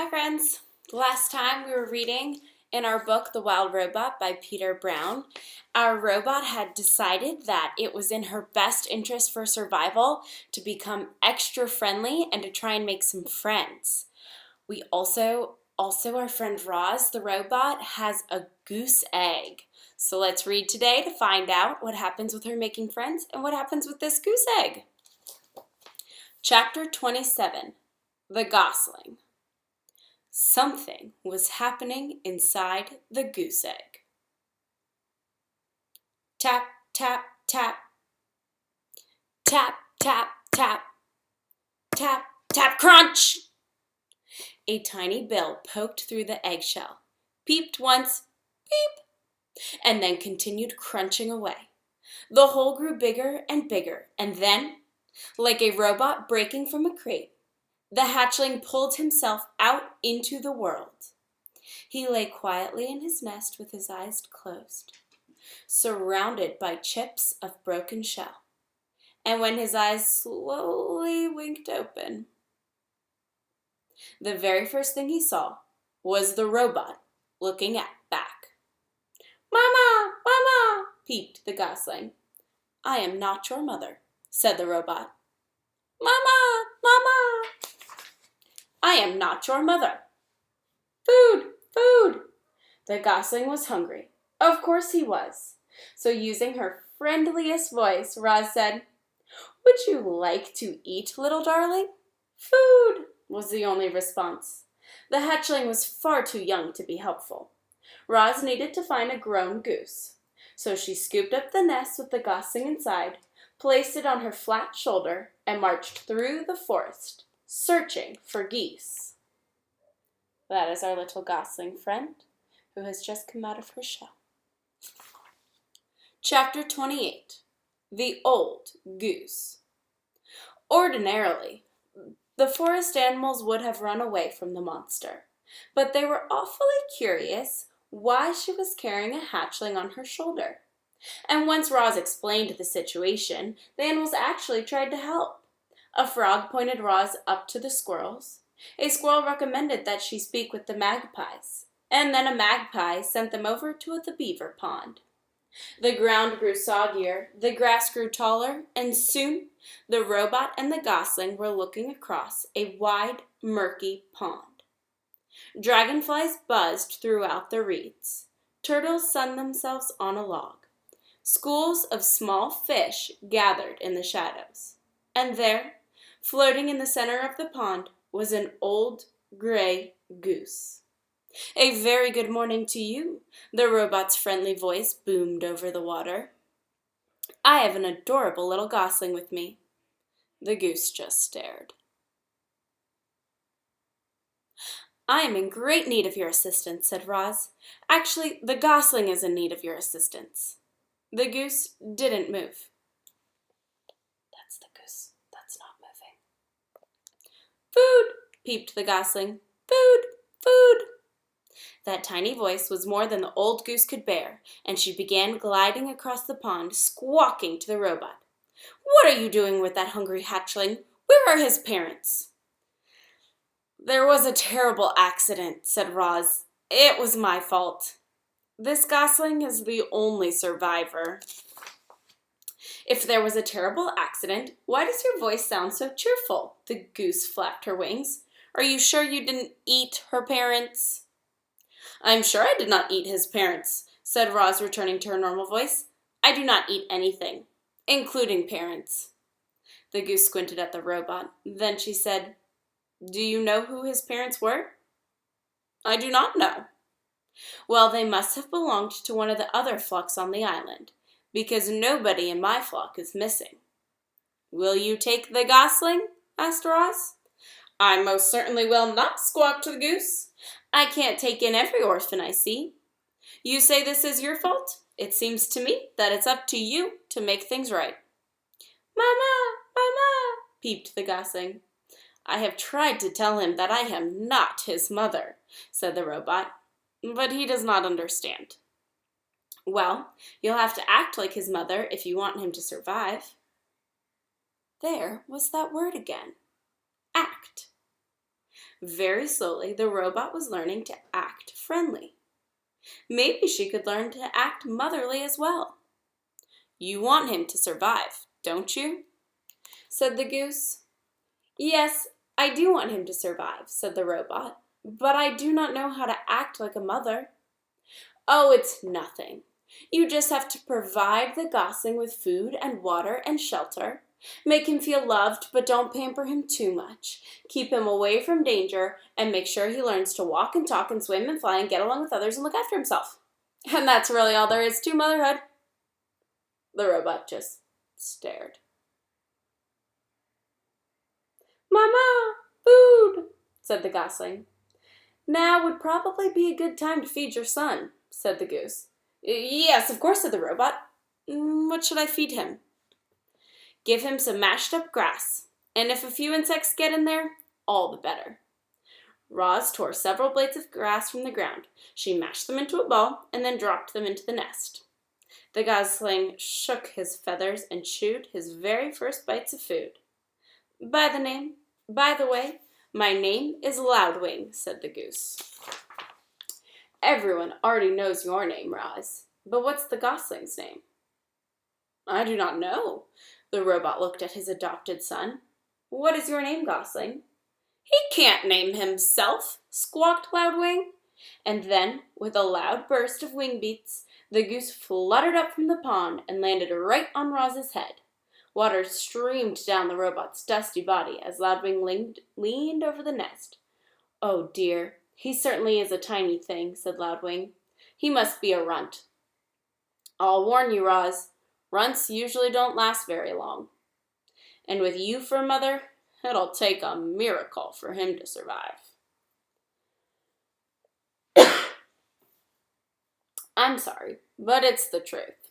Hi friends! Last time we were reading in our book The Wild Robot by Peter Brown. Our robot had decided that it was in her best interest for survival to become extra friendly and to try and make some friends. We also our friend Roz, the robot, has a goose egg. So let's read today to find out what happens with her making friends and what happens with this goose egg. Chapter 27, The Gosling. Something was happening inside the goose egg. Tap, tap, tap. Tap, tap, tap. Tap, tap, crunch! A tiny bill poked through the eggshell, peeped once, peep, and then continued crunching away. The hole grew bigger and bigger, and then, like a robot breaking from a crate, the hatchling pulled himself out into the world. He lay quietly in his nest with his eyes closed, surrounded by chips of broken shell. And when his eyes slowly winked open, the very first thing he saw was the robot looking back. "Mama! Mama!" peeped the gosling. "I am not your mother," said the robot. "Mama! Mama! I am not your mother." "Food! Food!" The gosling was hungry. Of course he was. So using her friendliest voice, Roz said, "Would you like to eat, little darling?" "Food!" was the only response. The hatchling was far too young to be helpful. Roz needed to find a grown goose. So she scooped up the nest with the gosling inside, placed it on her flat shoulder, and marched through the forest, searching for geese. That is our little gosling friend who has just come out of her shell. Chapter 28, The Old Goose. Ordinarily, the forest animals would have run away from the monster, but they were awfully curious why she was carrying a hatchling on her shoulder. And once Roz explained the situation, the animals actually tried to help. A frog pointed Roz up to the squirrels. A squirrel recommended that she speak with the magpies, and then a magpie sent them over to the beaver pond. The ground grew soggier, the grass grew taller, and soon the robot and the gosling were looking across a wide, murky pond. Dragonflies buzzed throughout the reeds. Turtles sunned themselves on a log. Schools of small fish gathered in the shadows. And there, floating in the center of the pond, was an old gray goose. "A very good morning to you," the robot's friendly voice boomed over the water. "I have an adorable little gosling with me." The goose just stared. "I am in great need of your assistance," said Roz. "Actually, the gosling is in need of your assistance." The goose didn't move. That's the goose that's not moving. "Food!" peeped the gosling. "Food! Food!" That tiny voice was more than the old goose could bear, and she began gliding across the pond, squawking to the robot. "What are you doing with that hungry hatchling? Where are his parents?" "There was a terrible accident," said Roz. "It was my fault. This gosling is the only survivor." "If there was a terrible accident, why does your voice sound so cheerful?" The goose flapped her wings. "Are you sure you didn't eat her parents?" "I'm sure I did not eat his parents," said Roz, returning to her normal voice. "I do not eat anything, including parents." The goose squinted at the robot. Then she said, "Do you know who his parents were?" "I do not know." "Well, they must have belonged to one of the other flocks on the island, because nobody in my flock is missing." "Will you take the gosling?" asked Roz. "I most certainly will not," squawked the goose. "I can't take in every orphan I see. You say this is your fault? It seems to me that it's up to you to make things right." "Mama! Mama!" peeped the gosling. "I have tried to tell him that I am not his mother," said the robot, "but he does not understand." "Well, you'll have to act like his mother if you want him to survive." There was that word again. Act. Very slowly, the robot was learning to act friendly. Maybe she could learn to act motherly as well. You want him to survive, don't you? Said the goose. Yes, I do want him to survive, said the robot, but I do not know how to act like a mother. Oh, it's nothing. You just have to provide the gosling with food and water and shelter. Make him feel loved, but don't pamper him too much. Keep him away from danger, and make sure he learns to walk and talk and swim and fly and get along with others and look after himself. And that's really all there is to motherhood. The robot just stared. Mama, food, said the gosling. Now would probably be a good time to feed your son, said the goose. Yes, of course, said the robot. What should I feed him? Give him some mashed up grass, and if a few insects get in there, all the better. Roz tore several blades of grass from the ground. She mashed them into a ball and then dropped them into the nest. The gosling shook his feathers and chewed his very first bites of food. By the way, my name is Loudwing, said the goose. Everyone already knows your name, Roz, but what's the gosling's name? I do not know. The robot looked at his adopted son. What is your name, Gosling? He can't name himself, squawked Loudwing. And then, with a loud burst of wing beats, the goose fluttered up from the pond and landed right on Roz's head. Water streamed down the robot's dusty body as Loudwing leaned over the nest. Oh dear, he certainly is a tiny thing, said Loudwing. He must be a runt. I'll warn you, Roz. Runts usually don't last very long. And with you for a mother, it'll take a miracle for him to survive. I'm sorry, but it's the truth.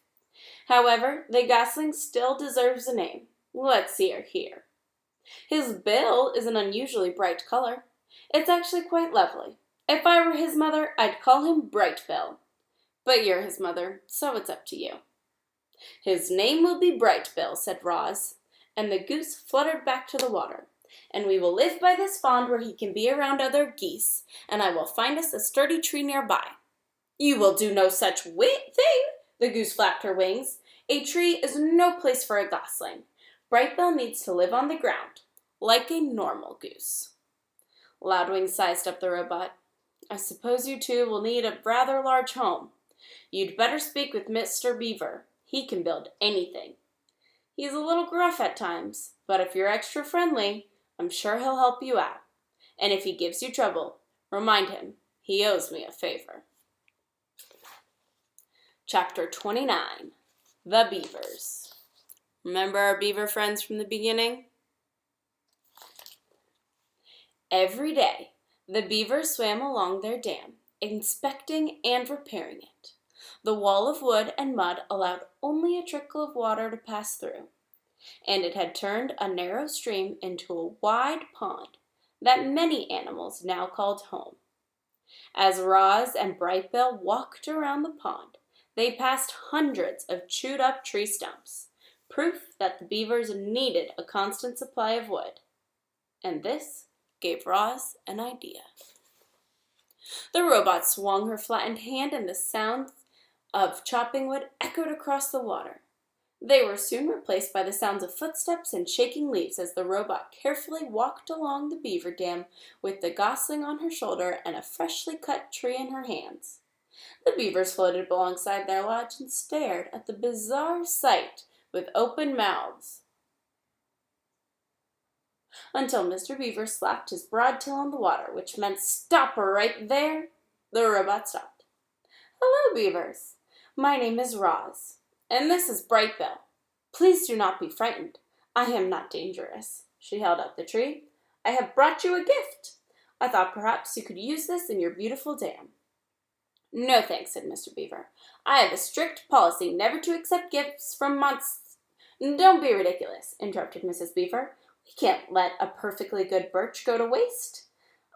However, the gosling still deserves a name. Let's see her here. His bill is an unusually bright color. It's actually quite lovely. If I were his mother, I'd call him Bright Bill. But you're his mother, so it's up to you. His name will be Bright Bill, said Roz, and the goose fluttered back to the water. And we will live by this pond where he can be around other geese, and I will find us a sturdy tree nearby. You will do no such thing, the goose flapped her wings. A tree is no place for a gosling. Bright Bill needs to live on the ground, like a normal goose. Loudwing sized up the robot. I suppose you two will need a rather large home. You'd better speak with Mr. Beaver. He can build anything. He's a little gruff at times, but if you're extra friendly, I'm sure he'll help you out. And if he gives you trouble, remind him he owes me a favor. Chapter 29. The Beavers. Remember our beaver friends from the beginning? Every day, the beavers swam along their dam, inspecting and repairing it. The wall of wood and mud allowed only a trickle of water to pass through, and it had turned a narrow stream into a wide pond that many animals now called home. As Roz and Bright Bill walked around the pond, they passed hundreds of chewed-up tree stumps, proof that the beavers needed a constant supply of wood. And this gave Roz an idea. The robot swung her flattened hand, and the sound of chopping wood echoed across the water. They were soon replaced by the sounds of footsteps and shaking leaves as the robot carefully walked along the beaver dam with the gosling on her shoulder and a freshly cut tree in her hands. The beavers floated alongside their lodge and stared at the bizarre sight with open mouths, until Mr. Beaver slapped his broad tail on the water, which meant stop right there. The robot stopped. Hello, beavers. My name is Roz, and this is Bright Bill. Please do not be frightened. I am not dangerous. She held up the tree. I have brought you a gift. I thought perhaps you could use this in your beautiful dam. No thanks, said Mr. Beaver. I have a strict policy never to accept gifts from monsters. Don't be ridiculous, interrupted Mrs. Beaver. We can't let a perfectly good birch go to waste.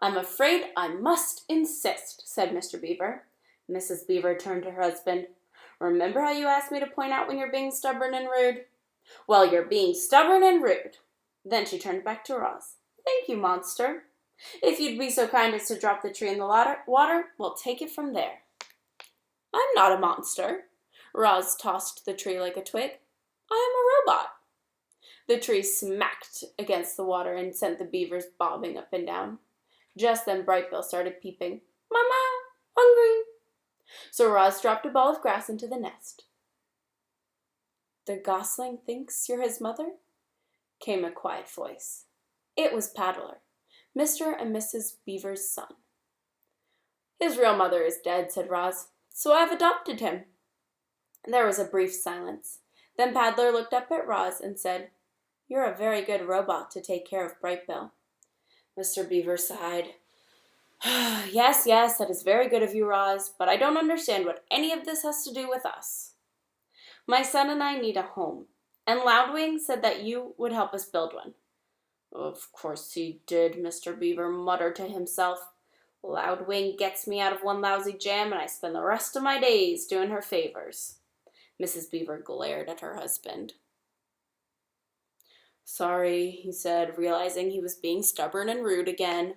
I'm afraid I must insist, said Mr. Beaver. Mrs. Beaver turned to her husband. Remember how you asked me to point out when you're being stubborn and rude? Well, you're being stubborn and rude. Then she turned back to Roz. Thank you, monster. If you'd be so kind as to drop the tree in the water, we'll take it from there. I'm not a monster. Roz tossed the tree like a twig. I am a robot. The tree smacked against the water and sent the beavers bobbing up and down. Just then Brightbill started peeping. Mama, hungry. So Roz dropped a ball of grass into the nest. The gosling thinks you're his mother? Came a quiet voice. It was Paddler, Mr. and Mrs. Beaver's son. His real mother is dead, said Roz, so I've adopted him. There was a brief silence. Then Paddler looked up at Roz and said, You're a very good robot to take care of Brightbill. Mr. Beaver sighed. Yes, that is very good of you, Roz, but I don't understand what any of this has to do with us. My son and I need a home, and Loudwing said that you would help us build one. Of course he did, Mr. Beaver muttered to himself. Loudwing gets me out of one lousy jam, and I spend the rest of my days doing her favors. Mrs. Beaver glared at her husband. Sorry, he said, realizing he was being stubborn and rude again.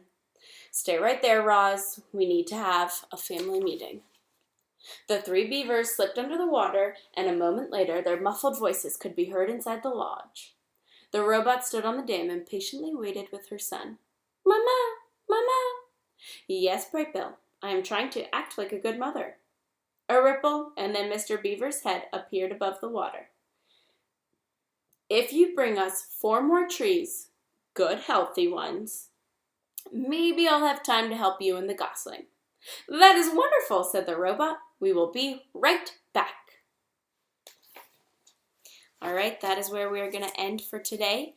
Stay right there, Roz. We need to have a family meeting. The three beavers slipped under the water, and a moment later their muffled voices could be heard inside the lodge. The robot stood on the dam and patiently waited with her son. Mama! Mama! Yes, Brightbill, I am trying to act like a good mother. A ripple, and then Mr. Beaver's head appeared above the water. If you bring us 4 more trees, good healthy ones, maybe I'll have time to help you and the gosling. That is wonderful, said the robot. We will be right back. All right, that is where we are going to end for today.